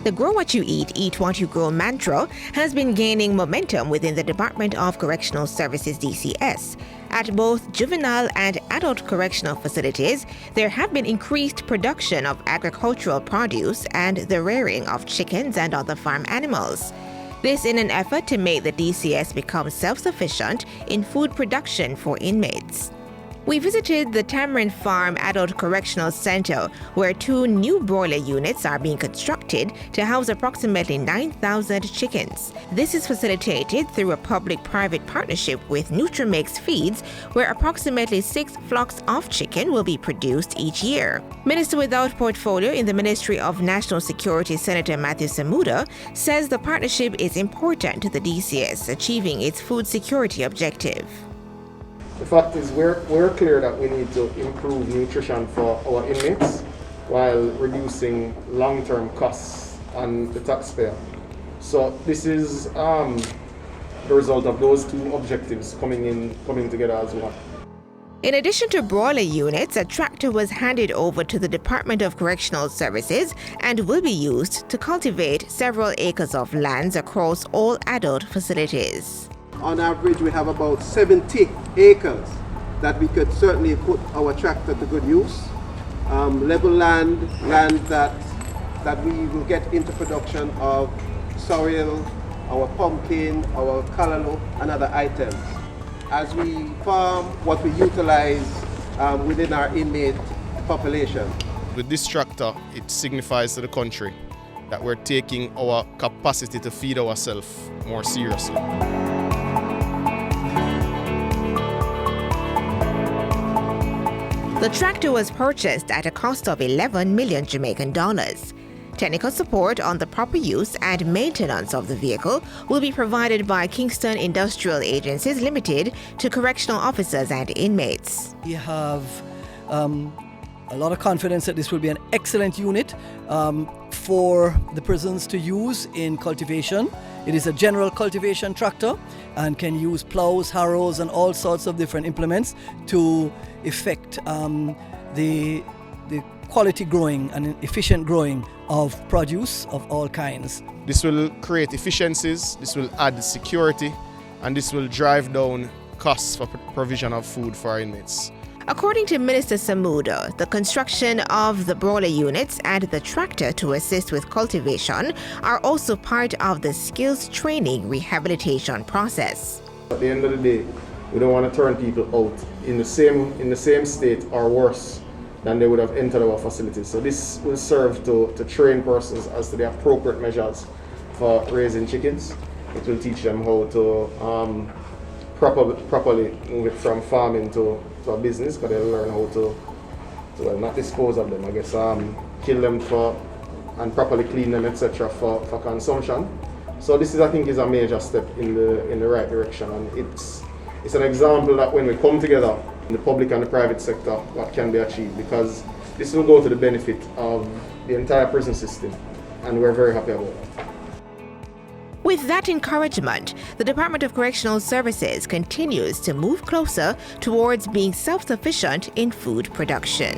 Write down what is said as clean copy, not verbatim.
The Grow What You Eat What You Grow mantra has been gaining momentum within the Department of Correctional Services DCS. At both juvenile and adult correctional facilities, there have been increased production of agricultural produce and the rearing of chickens and other farm animals. This in an effort to make the DCS become self-sufficient in food production for inmates. We visited the Tamarind Farm Adult Correctional Center, where 2 new broiler units are being constructed to house approximately 9,000 chickens. This is facilitated through a public-private partnership with Nutrimix Feeds, where approximately 6 flocks of chicken will be produced each year. Minister without portfolio in the Ministry of National Security, Senator Matthew Samuda, says the partnership is important to the DCS achieving its food security objective. The fact is, we're clear that we need to improve nutrition for our inmates while reducing long-term costs on the taxpayer. So this is the result of those 2 objectives coming together as one. In addition to broiler units, a tractor was handed over to the Department of Correctional Services and will be used to cultivate several acres of lands across all adult facilities. On average, we have about 70 acres that we could certainly put our tractor to good use. Level land that we will get into production of sorrel, our pumpkin, our callaloo, and other items. As we farm what we utilize within our inmate population. With this tractor, it signifies to the country that we're taking our capacity to feed ourselves more seriously. The tractor was purchased at a cost of 11 million Jamaican dollars. Technical support on the proper use and maintenance of the vehicle will be provided by Kingston Industrial Agencies Limited to correctional officers and inmates. We have a lot of confidence that this will be an excellent unit for the prisons to use in cultivation. It is a general cultivation tractor and can use plows, harrows, and all sorts of different implements to effect the quality growing and efficient growing of produce of all kinds. This will create efficiencies, this will add security, and this will drive down costs for provision of food for our inmates. According to Minister Samuda, the construction of the broiler units and the tractor to assist with cultivation are also part of the skills training rehabilitation process. At the end of the day, we don't want to turn people out in the same state or worse than they would have entered our facilities. So this will serve to train persons as to the appropriate measures for raising chickens. It will teach them how to properly move it from farming to a business, because they'll learn how to well, not dispose of them, I guess, kill them and properly clean them, etc. for consumption. So this is, I think, is a major step in the right direction, and it's an example that when we come together in the public and the private sector, what can be achieved, because this will go to the benefit of the entire prison system, and we're very happy about that. With that encouragement, the Department of Correctional Services continues to move closer towards being self-sufficient in food production.